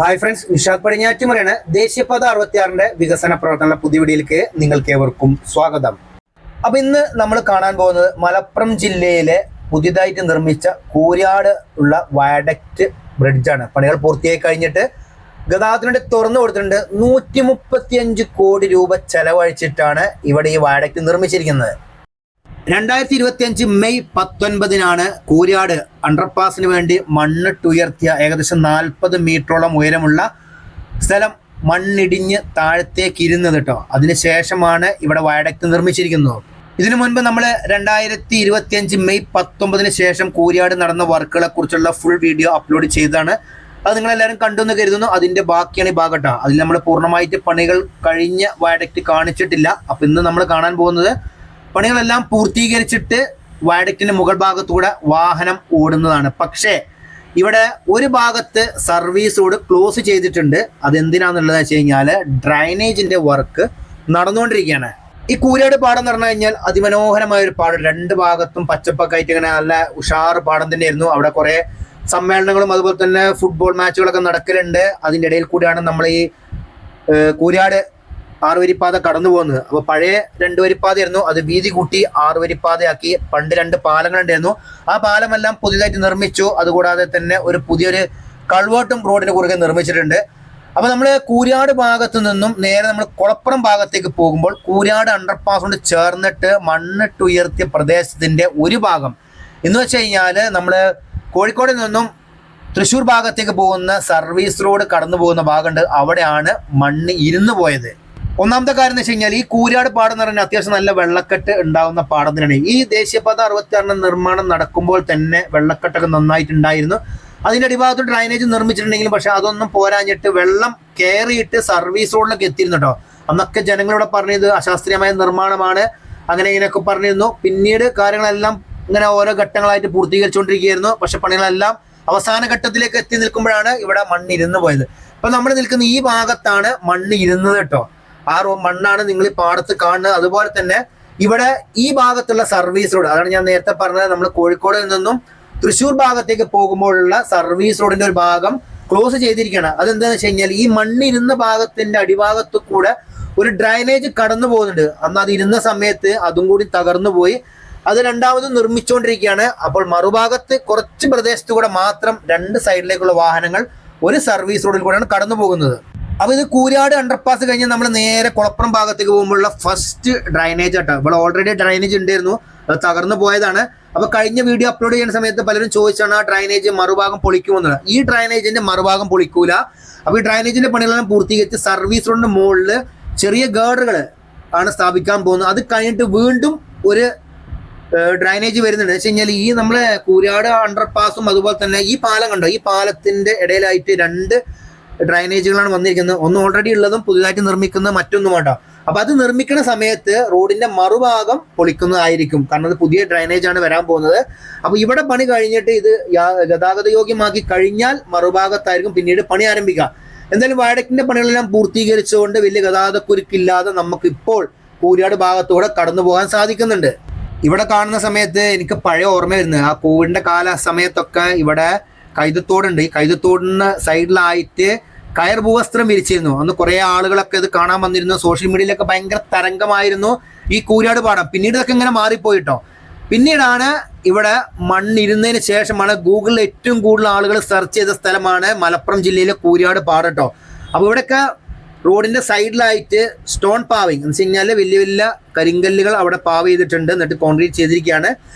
Hi friends, Nishad പടിഞ്ഞാറ്റുമുറയാണ്. ദേശീയപാത 66 വികസന പ്രവർത്തന പുതിയ വീഡിയോയിലേക്ക് നിങ്ങൾക്ക് ഏവർക്കും സ്വാഗതം. അപ്പൊ ഇന്ന് നമ്മൾ കാണാൻ പോകുന്നത് മലപ്പുറം ജില്ലയിലെ പുതിയതായിട്ട് നിർമ്മിച്ച കൂരിയാട് ഉള്ള വയഡക്റ്റ് ബ്രിഡ്ജാണ്. പണികൾ പൂർത്തിയായി കഴിഞ്ഞിട്ട് ഗതാഗതത്തിന് തുറന്നു കൊടുത്തിട്ടുണ്ട്. 135 കോടി രൂപ ചെലവഴിച്ചിട്ടാണ് ഇവിടെ ഈ വയഡക്റ്റ് നിർമ്മിച്ചിരിക്കുന്നത്. 2025 മെയ് 19 കൂരിയാട് അണ്ടർപാസിന് വേണ്ടി മണ്ണിട്ടുയർത്തിയ ഏകദേശം 40 മീറ്ററോളം ഉയരമുള്ള സ്ഥലം മണ്ണിടിഞ്ഞ് താഴത്തേക്ക് ഇരുന്നത് കേട്ടോ. അതിനുശേഷമാണ് ഇവിടെ വയഡക്റ്റ് നിർമ്മിച്ചിരിക്കുന്നത്. ഇതിനു മുൻപ് നമ്മൾ 2025 മെയ് 19 ശേഷം കൂരിയാട് നടന്ന വർക്കുകളെ കുറിച്ചുള്ള ഫുൾ വീഡിയോ അപ്ലോഡ് ചെയ്തതാണ്. അത് നിങ്ങളെല്ലാവരും കണ്ടെന്ന് കരുതുന്നു. അതിൻ്റെ ബാക്കിയാണ് ഈ ഭാഗം കേട്ടോ. അതിൽ നമ്മൾ പൂർണ്ണമായിട്ട് പണികൾ കഴിഞ്ഞ വയഡക്റ്റ് കാണിച്ചിട്ടില്ല. അപ്പം ഇന്ന് നമ്മൾ കാണാൻ പോകുന്നത് പണികളെല്ലാം പൂർത്തീകരിച്ചിട്ട് വയഡക്റ്റിന്റെ മുകൾ ഭാഗത്തൂടെ വാഹനം ഓടുന്നതാണ്. പക്ഷേ ഇവിടെ ഒരു ഭാഗത്ത് സർവീസ് റോഡ് ക്ലോസ് ചെയ്തിട്ടുണ്ട്. അതെന്തിനാന്നുള്ളത് വെച്ച് കഴിഞ്ഞാൽ ഡ്രൈനേജിന്റെ വർക്ക് നടന്നുകൊണ്ടിരിക്കുകയാണ്. ഈ കൂരിയാട് പാടം എന്ന് പറഞ്ഞു കഴിഞ്ഞാൽ അതിമനോഹരമായ ഒരു പാടം. രണ്ട് ഭാഗത്തും പച്ചപ്പൊക്കെ ആയിട്ട് ഇങ്ങനെ നല്ല ഉഷാറ് പാടം തന്നെയായിരുന്നു. അവിടെ കുറെ സമ്മേളനങ്ങളും അതുപോലെ തന്നെ ഫുട്ബോൾ മാച്ചുകളൊക്കെ നടക്കലുണ്ട്. അതിൻ്റെ ഇടയിൽ കൂടിയാണ് നമ്മൾ ഈ കൂരിയാട് 6 വരിപ്പാത കടന്നു പോകുന്നത്. അപ്പോൾ പഴയ 2 വരിപ്പാതയായിരുന്നു, അത് വീതി കൂട്ടി 6 വരിപ്പാതയാക്കി. പണ്ട് 2 പാലങ്ങളുണ്ടായിരുന്നു. ആ പാലമെല്ലാം പുതിയതായിട്ട് നിർമ്മിച്ചു. അതുകൂടാതെ തന്നെ ഒരു പുതിയൊരു കൾവേർട്ടും റോഡിന് കുറുകെ നിർമ്മിച്ചിട്ടുണ്ട്. അപ്പോൾ നമ്മൾ കൂരിയാട് ഭാഗത്തു നിന്നും നേരെ നമ്മൾ കുളപ്പുറം ഭാഗത്തേക്ക് പോകുമ്പോൾ കൂരിയാട് അണ്ടർപാസ് കൊണ്ട് ചേർന്നിട്ട് മണ്ണിട്ടുയർത്തിയ പ്രദേശത്തിന്റെ ഒരു ഭാഗം എന്ന് വെച്ച് കഴിഞ്ഞാൽ നമ്മൾ കോഴിക്കോട് നിന്നും തൃശ്ശൂർ ഭാഗത്തേക്ക് പോകുന്ന സർവീസ് റോഡ് കടന്നു പോകുന്ന ഭാഗമുണ്ട്. അവിടെയാണ് മണ്ണ് ഇരുന്നു പോയത്. ഒന്നാമത്തെ കാര്യം എന്ന് വെച്ച് കഴിഞ്ഞാൽ ഈ കൂരിയാട് പാടം എന്ന് പറഞ്ഞാൽ അത്യാവശ്യം നല്ല വെള്ളക്കെട്ട് ഉണ്ടാകുന്ന പാടത്തിനാണ്. ഈ ദേശീയപാത 66 നിർമ്മാണം നടക്കുമ്പോൾ തന്നെ വെള്ളക്കെട്ടൊക്കെ നന്നായിട്ടുണ്ടായിരുന്നു. അതിൻ്റെ അടിഭാഗത്ത് ഡ്രൈനേജ് നിർമ്മിച്ചിട്ടുണ്ടെങ്കിലും പക്ഷെ അതൊന്നും പോരാഞ്ഞിട്ട് വെള്ളം കയറിയിട്ട് സർവീസ് റോഡിലൊക്കെ എത്തിയിരുന്നു കേട്ടോ. അന്നൊക്കെ ജനങ്ങളിവിടെ പറഞ്ഞത് അശാസ്ത്രീയമായ നിർമ്മാണമാണ്, അങ്ങനെ ഇങ്ങനെയൊക്കെ പറഞ്ഞിരുന്നു. പിന്നീട് കാര്യങ്ങളെല്ലാം ഇങ്ങനെ ഓരോ ഘട്ടങ്ങളായിട്ട് പൂർത്തീകരിച്ചുകൊണ്ടിരിക്കുകയായിരുന്നു. പക്ഷെ പണികളെല്ലാം അവസാന ഘട്ടത്തിലേക്ക് എത്തി നിൽക്കുമ്പോഴാണ് ഇവിടെ മണ്ണിരുന്ന് പോയത്. അപ്പൊ നമ്മൾ നിൽക്കുന്ന ഈ ഭാഗത്താണ് മണ്ണ് ഇരുന്നത് കേട്ടോ. ആ മണ്ണാണ് നിങ്ങൾ ഈ പാടത്ത് കാണുന്നത്. അതുപോലെ തന്നെ ഇവിടെ ഈ ഭാഗത്തുള്ള സർവീസ് റോഡ്, അതാണ് ഞാൻ നേരത്തെ പറഞ്ഞത്, നമ്മൾ കോഴിക്കോട് നിന്നും തൃശ്ശൂർ ഭാഗത്തേക്ക് പോകുമ്പോഴുള്ള സർവീസ് റോഡിന്റെ ഒരു ഭാഗം ക്ലോസ് ചെയ്തിരിക്കുകയാണ്. അതെന്താണെന്ന് വെച്ച് കഴിഞ്ഞാൽ ഈ മണ്ണിരുന്ന ഭാഗത്തിന്റെ അടിഭാഗത്ത് കൂടെ ഒരു ഡ്രൈനേജ് കടന്നു പോകുന്നുണ്ട്. അന്ന് അത് ഇരുന്ന സമയത്ത് അതും കൂടി തകർന്നു പോയി. അത് രണ്ടാമതും നിർമ്മിച്ചുകൊണ്ടിരിക്കുകയാണ്. അപ്പോൾ മറുഭാഗത്ത് കുറച്ച് പ്രദേശത്ത് കൂടെ മാത്രം 2 സൈഡിലേക്കുള്ള വാഹനങ്ങൾ ഒരു സർവീസ് റോഡിൽ കൂടെയാണ് കടന്നു പോകുന്നത്. അപ്പോൾ ഇത് കൂരിയാട് അണ്ടർപാസ് കഴിഞ്ഞ് നമ്മൾ നേരെ കുളപ്പുറം ഭാഗത്തേക്ക് പോകുമ്പോഴുള്ള ഫസ്റ്റ് ഡ്രൈനേജ് ആട്ടോ. ഇവിടെ ഓൾറെഡി ഡ്രൈനേജ് ഉണ്ടായിരുന്നു, അത് തകർന്നു പോയതാണ്. അപ്പോൾ കഴിഞ്ഞ വീഡിയോ അപ്ലോഡ് ചെയ്യുന്ന സമയത്ത് പലരും ചോദിച്ചാണ് ആ ഡ്രൈനേജ് മറുഭാഗം പൊളിക്കുമെന്നുള്ളത്. ഈ ഡ്രൈനേജിന്റെ മറുഭാഗം പൊളിക്കൂല. അപ്പോൾ ഈ ഡ്രൈനേജിന്റെ പണികളെല്ലാം പൂർത്തീകരിച്ച് സർവീസ് റോഡിന്റെ മുകളിൽ ചെറിയ ഗേർഡുകൾ ആണ് സ്ഥാപിക്കാൻ പോകുന്നത്. അത് കഴിഞ്ഞിട്ട് വീണ്ടും ഒരു ഡ്രൈനേജ് വരുന്നുണ്ട്. വെച്ച് കഴിഞ്ഞാൽ ഈ നമ്മളെ കൂരിയാട് അണ്ടർപാസും അതുപോലെ തന്നെ ഈ പാലം കണ്ടോ, ഈ പാലത്തിന്റെ ഇടയിലായിട്ട് 2 ഡ്രൈനേജുകളാണ് വന്നിരിക്കുന്നത്. ഒന്ന് ഓൾറെഡി ഉള്ളതും പുതിയതായിട്ട് നിർമ്മിക്കുന്ന മറ്റൊന്നും വേണ്ട. അപ്പൊ അത് നിർമ്മിക്കുന്ന സമയത്ത് റോഡിന്റെ മറുഭാഗം പൊളിക്കുന്നതായിരിക്കും, കാരണം അത് പുതിയ ഡ്രൈനേജ് ആണ് വരാൻ പോകുന്നത്. അപ്പൊ ഇവിടെ പണി കഴിഞ്ഞിട്ട് ഇത് ഗതാഗത യോഗ്യമാക്കി കഴിഞ്ഞാൽ മറുഭാഗത്തായിരിക്കും പിന്നീട് പണി ആരംഭിക്കുക. എന്തായാലും വയഡക്റ്റിന്റെ പണികളെല്ലാം പൂർത്തീകരിച്ചുകൊണ്ട് വലിയ ഗതാഗതക്കുരുക്കില്ലാതെ നമുക്ക് ഇപ്പോൾ കൂരിയാട് ഭാഗത്തൂടെ കടന്നു പോകാൻ സാധിക്കുന്നുണ്ട്. ഇവിടെ കാണുന്ന സമയത്ത് എനിക്ക് പഴയ ഓർമ്മ വരുന്നത്, ആ കോവിഡിന്റെ കാല സമയത്തൊക്കെ ഇവിടെ കൈതത്തോടുണ്ട്. ഈ കൈതത്തോടിന് സൈഡിലായിട്ട് കയർ ഭൂവസ്ത്രം വിരിച്ചിരുന്നു. അന്ന് കുറെ ആളുകളൊക്കെ ഇത് കാണാൻ വന്നിരുന്നു. സോഷ്യൽ മീഡിയയിലൊക്കെ ഭയങ്കര തരംഗമായിരുന്നു ഈ കൂരിയാട് പാടം. പിന്നീട് ഇതൊക്കെ ഇങ്ങനെ മാറിപ്പോയിട്ടോ. പിന്നീടാണ് ഇവിടെ മണ്ണിരുന്നതിന് ശേഷമാണ് ഗൂഗിളിൽ ഏറ്റവും കൂടുതൽ ആളുകൾ സെർച്ച് ചെയ്ത സ്ഥലമാണ് മലപ്പുറം ജില്ലയിലെ കൂരിയാട് പാടം കേട്ടോ. അപ്പോൾ ഇവിടെയൊക്കെ റോഡിന്റെ സൈഡിലായിട്ട് സ്റ്റോൺ പാവിങ് എന്ന് വെച്ച് കഴിഞ്ഞാൽ വലിയ വലിയ കരിങ്കല്ലുകൾ അവിടെ പാവ് ചെയ്തിട്ടുണ്ട്, എന്നിട്ട് കോൺക്രീറ്റ് ചെയ്തിരിക്കുകയാണ്.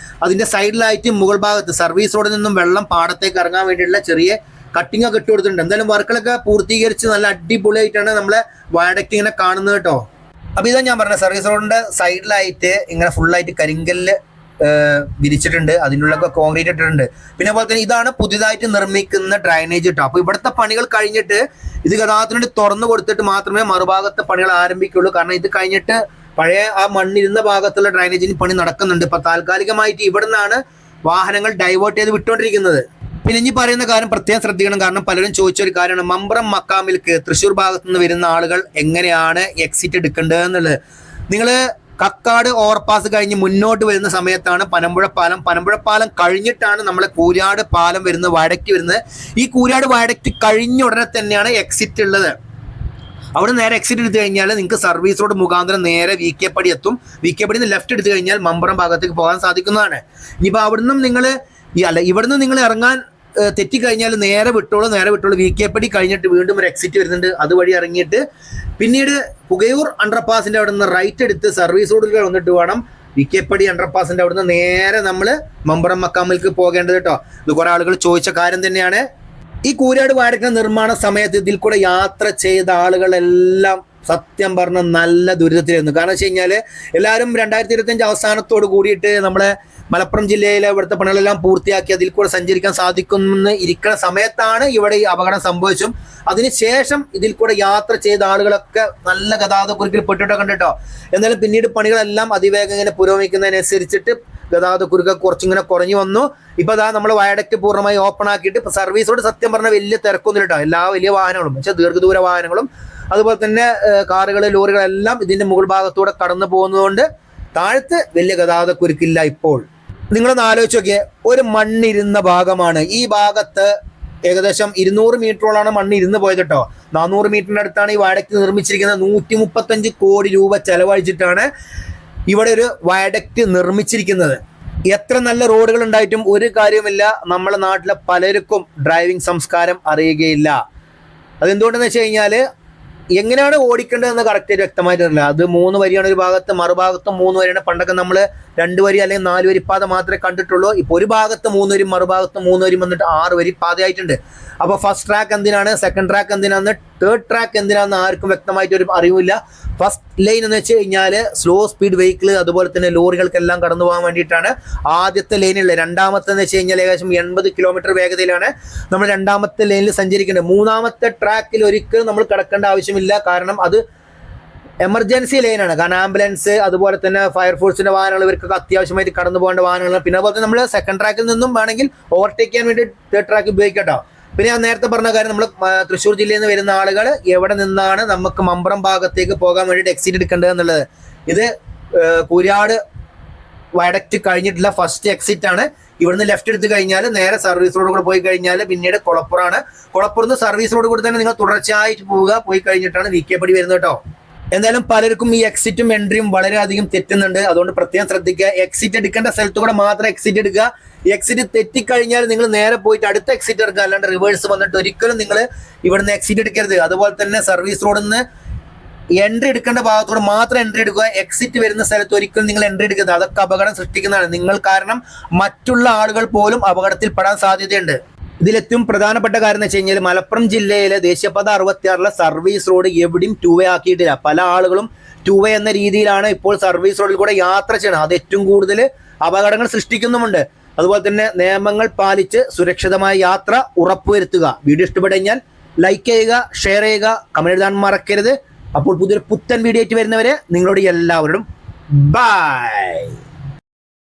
അതിന്റെ സൈഡിലായിട്ട് മുകൾ ഭാഗത്ത് സർവീസ് റോഡിൽ നിന്നും വെള്ളം പാടത്തേക്ക് ഇറങ്ങാൻ വേണ്ടിയുള്ള ചെറിയ കട്ടിങ് ഒക്കെ ഇട്ട് കൊടുത്തിട്ടുണ്ട്. എന്തായാലും വർക്കുകളൊക്കെ പൂർത്തീകരിച്ച് നല്ല അടിപൊളിയായിട്ടാണ് നമ്മളെ വയഡക്റ്റ് ഇങ്ങനെ കാണുന്നത് കേട്ടോ. അപ്പോൾ ഇതാ ഞാൻ പറഞ്ഞ സർവീസ് റോഡിന്റെ സൈഡിലായിട്ട് ഇങ്ങനെ ഫുള്ളായിട്ട് കരിങ്കല്ല് വിരിച്ചിട്ടുണ്ട്, അതിനുള്ളൊക്കെ കോൺക്രീറ്റ് ഇട്ടിട്ടുണ്ട്. പിന്നെ അതുപോലെ തന്നെ ഇതാണ് പുതിയതായിട്ട് നിർമ്മിക്കുന്ന ഡ്രൈനേജ് കേട്ടോ. അപ്പോൾ ഇവിടുത്തെ പണികൾ കഴിഞ്ഞിട്ട് ഇത് ഗതാഗതത്തിന് വേണ്ടി തുറന്നു കൊടുത്തിട്ട് മാത്രമേ മറുഭാഗത്തെ പണികൾ ആരംഭിക്കുള്ളൂ. കാരണം ഇത് കഴിഞ്ഞിട്ട് പഴയ ആ മണ്ണിരുന്ന ഭാഗത്തുള്ള ഡ്രൈനേജിന് പണി നടക്കുന്നുണ്ട്. ഇപ്പൊ താൽക്കാലികമായിട്ട് ഇവിടെ നിന്നാണ് വാഹനങ്ങൾ ഡൈവേർട്ട് ചെയ്ത് വിട്ടുകൊണ്ടിരിക്കുന്നത്. പിന്നെ ഇനി പറയുന്ന കാര്യം പ്രത്യേകം ശ്രദ്ധിക്കണം, കാരണം പലരും ചോദിച്ച ഒരു കാര്യമാണ് മമ്പ്രം മക്കാമിലേക്ക് തൃശ്ശൂർ ഭാഗത്തു നിന്ന് വരുന്ന ആളുകൾ എങ്ങനെയാണ് എക്സിറ്റ് എടുക്കേണ്ടത് എന്നുള്ളത്. നിങ്ങൾ കക്കാട് ഓവർപാസ് കഴിഞ്ഞ് മുന്നോട്ട് വരുന്ന സമയത്താണ് പനമ്പുഴ പാലം കഴിഞ്ഞിട്ടാണ് നമ്മളെ കൂരാട് പാലം വരുന്നത്, വയഡക്റ്റ് വരുന്നത്. ഈ കൂരാട് വയഡക്റ്റ് കഴിഞ്ഞ ഉടനെ തന്നെയാണ് എക്സിറ്റ് ഉള്ളത്. അവിടെ നേരെ എക്സിറ്റ് എടുത്തു കഴിഞ്ഞാൽ നിങ്ങൾക്ക് സർവീസ് റോഡ് മുഖാന്തരം നേരെ വി കെ പടി എത്തും. വി കെ പടി ലെഫ്റ്റ് എടുത്തു കഴിഞ്ഞാൽ മമ്പറം ഭാഗത്തേക്ക് പോകാൻ സാധിക്കുന്നതാണ്. ഇനിയിപ്പോൾ ഇവിടുന്ന് നിങ്ങൾ ഇറങ്ങാൻ തെറ്റിക്കഴിഞ്ഞാൽ നേരെ വിട്ടോളൂ. വി കെ പടി കഴിഞ്ഞിട്ട് വീണ്ടും ഒരു എക്സിറ്റ് വരുന്നുണ്ട്, അതുവഴി ഇറങ്ങിയിട്ട് പിന്നീട് പുകയൂർ അണ്ടർപാസിന്റെ അവിടെ നിന്ന് റൈറ്റ് എടുത്ത് സർവീസ് റോഡിൽ വന്നിട്ട് വേണം വി കെ പടി അണ്ടർപാസിന്റെ അവിടെ നിന്ന് നേരെ നമ്മൾ മമ്പറം മക്കാമിലേക്ക് പോകേണ്ടത് കേട്ടോ. ഇത് കുറെ ആളുകൾ ചോദിച്ച കാര്യം തന്നെയാണ്. ഈ കൂരാട് വയഡക്റ്റ് നിർമ്മാണ സമയത്ത് ഇതിൽ കൂടെ യാത്ര ചെയ്ത ആളുകളെല്ലാം സത്യം പറഞ്ഞ നല്ല ദുരിതത്തിലായിരുന്നു. കാരണം വെച്ച് കഴിഞ്ഞാൽ എല്ലാവരും 2025 അവസാനത്തോട് കൂടിയിട്ട് നമ്മളെ മലപ്പുറം ജില്ലയിലെ ഇവിടുത്തെ പണികളെല്ലാം പൂർത്തിയാക്കി അതിൽ കൂടെ സഞ്ചരിക്കാൻ സാധിക്കുമെന്ന് ഇരിക്കുന്ന സമയത്താണ് ഇവിടെ ഈ അപകടം സംഭവിച്ചും. അതിനുശേഷം ഇതിൽ കൂടെ യാത്ര ചെയ്ത ആളുകളൊക്കെ നല്ല ഗതാഗതക്കുരുക്കിൽ പെട്ടിട്ടൊക്കെ കണ്ടിട്ടോ. എന്നാലും പിന്നീട് പണികളെല്ലാം അതിവേഗം ഇങ്ങനെ പുരോഗമിക്കുന്നതിനനുസരിച്ചിട്ട് ഗതാഗതക്കുരുക്ക് കുറച്ചിങ്ങനെ കുറഞ്ഞു വന്നു. ഇപ്പൊ അതാ നമ്മൾ വയഡക്റ്റ് പൂർണ്ണമായി ഓപ്പൺ ആക്കിയിട്ട് ഇപ്പൊ സർവീസ് റോഡ് സത്യം പറഞ്ഞാൽ വലിയ തിരക്കൊന്നും കേട്ടോ. എല്ലാ വലിയ വാഹനങ്ങളും പക്ഷേ ദീർഘദൂര വാഹനങ്ങളും അതുപോലെ തന്നെ കാറുകൾ, ലോറികളെല്ലാം ഇതിന്റെ മുകൾ ഭാഗത്തൂടെ കടന്നു പോകുന്നതുകൊണ്ട് താഴത്ത് വലിയ ഗതാഗതക്കുരുക്കില്ല. ഇപ്പോൾ നിങ്ങളൊന്ന് ആലോചിച്ച് നോക്കിയേ, ഒരു മണ്ണിരുന്ന ഭാഗമാണ് ഈ ഭാഗത്ത്. ഏകദേശം 200 മീറ്ററോളാണ് മണ്ണ് ഇരുന്ന് പോയത് കേട്ടോ. 400 മീറ്ററിന്റെ അടുത്താണ് ഈ വയഡക്റ്റ് നിർമ്മിച്ചിരിക്കുന്നത്. 135 കോടി രൂപ ചെലവഴിച്ചിട്ടാണ് ഇവിടെ ഒരു വയഡക്റ്റ് നിർമ്മിച്ചിരിക്കുന്നത്. എത്ര നല്ല റോഡുകൾ ഉണ്ടായിട്ടും ഒരു കാര്യവുമില്ല, നമ്മുടെ നാട്ടിലെ പലർക്കും ഡ്രൈവിംഗ് സംസ്കാരം അറിയുകയില്ല. അതെന്തുകൊണ്ടെന്ന് വെച്ച് കഴിഞ്ഞാൽ എങ്ങനെയാണ് ഓടിക്കേണ്ടതെന്ന് കറക്റ്റായിട്ട് വ്യക്തമായിട്ടില്ല. അത് 3 വരിയാണ് ഒരു ഭാഗത്ത്, മറുഭാഗത്തും 3 വരിയാണ്. പണ്ടൊക്കെ നമ്മൾ 2 വരി അല്ലെങ്കിൽ 4 വരി പാത മാത്രമേ കണ്ടിട്ടുള്ളൂ. ഇപ്പോൾ ഒരു ഭാഗത്ത് 3 വരി, മറുഭാഗത്ത് 3 വരി വന്നിട്ട് 6 വരി പാതയായിട്ടുണ്ട്. അപ്പോൾ ഫസ്റ്റ് ട്രാക്ക് എന്തിനാണ്, സെക്കൻഡ് ട്രാക്ക് എന്തിനാണ്, തേർഡ് ട്രാക്ക് എന്തിനാണെന്ന് ആർക്കും വ്യക്തമായിട്ടൊരു അറിവില്ല. ഫസ്റ്റ് ലൈൻ എന്ന് വെച്ച് കഴിഞ്ഞാൽ സ്ലോ സ്പീഡ് വെഹിക്കിൾ അതുപോലെ തന്നെ ലോറികൾക്കെല്ലാം കടന്നു പോകാൻ വേണ്ടിയിട്ടാണ് ആദ്യത്തെ ലൈനിലുള്ള. രണ്ടാമത്തെ എന്ന് വെച്ച് കഴിഞ്ഞാൽ ഏകദേശം 80 കിലോമീറ്റർ വേഗതയിലാണ് നമ്മൾ രണ്ടാമത്തെ ലൈനിൽ സഞ്ചരിക്കേണ്ടത്. മൂന്നാമത്തെ ട്രാക്കിൽ ഒരിക്കലും നമ്മൾ കിടക്കേണ്ട ആവശ്യമില്ല, കാരണം അത് എമർജൻസി ലൈനാണ്. കാരണം ആംബുലൻസ് അതുപോലെ തന്നെ ഫയർഫോഴ്സിന്റെ വാഹനങ്ങൾ ഇവർക്കൊക്കെ അത്യാവശ്യമായിട്ട് കടന്നു പോകേണ്ട വാഹനങ്ങൾ. പിന്നെ അതുപോലെ തന്നെ നമ്മൾ സെക്കൻഡ് ട്രാക്കിൽ നിന്നും വേണമെങ്കിൽ ഓവർടേക്ക് ചെയ്യാൻ വേണ്ടി തേർഡ് ട്രാക്ക് ഉപയോഗിക്കട്ടോ. പിന്നെ ഞാൻ നേരത്തെ പറഞ്ഞ കാര്യം, നമ്മൾ തൃശ്ശൂർ ജില്ലയിൽ നിന്ന് വരുന്ന ആളുകൾ എവിടെ നിന്നാണ് നമുക്ക് മമ്പറം ഭാഗത്തേക്ക് പോകാൻ വേണ്ടിയിട്ട് എക്സിറ്റ് എടുക്കേണ്ടത് എന്നുള്ളത്. ഇത് കൂരാട് വയഡക്റ്റ് കഴിഞ്ഞിട്ടുള്ള ഫസ്റ്റ് എക്സിറ്റ് ആണ്. ഇവിടുന്ന് ലെഫ്റ്റ് എടുത്ത് കഴിഞ്ഞാൽ നേരെ സർവീസ് റോഡ് കൂടെ പോയി കഴിഞ്ഞാൽ പിന്നീട് കൊളപ്പുറാണ്. കൊളപ്പുറത്ത് സർവീസ് റോഡ് കൂടെ തന്നെ നിങ്ങൾ തുടർച്ചയായിട്ട് പോയി കഴിഞ്ഞിട്ടാണ് വി കെ പടി വരുന്നത് കേട്ടോ. എന്തായാലും പലർക്കും ഈ എക്സിറ്റും എൻട്രിയും വളരെയധികം തെറ്റുന്നുണ്ട്. അതുകൊണ്ട് പ്രത്യേകം ശ്രദ്ധിക്കുക. എക്സിറ്റ് എടുക്കേണ്ട സ്ഥലത്ത് കൂടെ മാത്രം എക്സിറ്റ് എടുക്കുക. എക്സിറ്റ് തെറ്റിക്കഴിഞ്ഞാൽ നിങ്ങൾ നേരെ പോയിട്ട് അടുത്ത എക്സിറ്റ് എടുക്കുക, അല്ലാണ്ട് റിവേഴ്സ് വന്നിട്ട് ഒരിക്കലും നിങ്ങൾ ഇവിടുന്ന് എക്സിറ്റ് എടുക്കരുത്. അതുപോലെ തന്നെ സർവീസ് റോഡിൽ നിന്ന് എൻട്രി എടുക്കേണ്ട ഭാഗത്തോടെ മാത്രം എൻട്രി എടുക്കുക. എക്സിറ്റ് വരുന്ന സ്ഥലത്ത് ഒരിക്കലും നിങ്ങൾ എൻട്രി എടുക്കരുത്. അതൊക്കെ അപകടം സൃഷ്ടിക്കുന്നതാണ്. നിങ്ങൾ കാരണം മറ്റുള്ള ആളുകൾ പോലും അപകടത്തിൽ പെടാൻ സാധ്യതയുണ്ട്. ഇതിലേറ്റവും പ്രധാനപ്പെട്ട കാര്യം എന്ന് വെച്ച് കഴിഞ്ഞാൽ മലപ്പുറം ജില്ലയിലെ ദേശീയപാത 66 സർവീസ് റോഡ് എവിടെയും 2 വേ ആക്കിയിട്ടില്ല. പല ആളുകളും 2 വേ എന്ന രീതിയിലാണ് ഇപ്പോൾ സർവീസ് റോഡിൽ കൂടെ യാത്ര ചെയ്യണം. അത് ഏറ്റവും കൂടുതൽ അപകടങ്ങൾ സൃഷ്ടിക്കുന്നുമുണ്ട്. അതുപോലെ തന്നെ നിയമങ്ങൾ പാലിച്ച് സുരക്ഷിതമായ യാത്ര ഉറപ്പുവരുത്തുക. വീഡിയോ ഇഷ്ടപ്പെട്ടു കഴിഞ്ഞാൽ ലൈക്ക് ചെയ്യുക, ഷെയർ ചെയ്യുക, കമന്റ് എഴുതാൻ മറക്കരുത്. അപ്പോൾ പുതിയൊരു പുത്തൻ വീഡിയോ ആയിട്ട് വരുന്നവരെ നിങ്ങളോട് എല്ലാവരോടും ബൈ.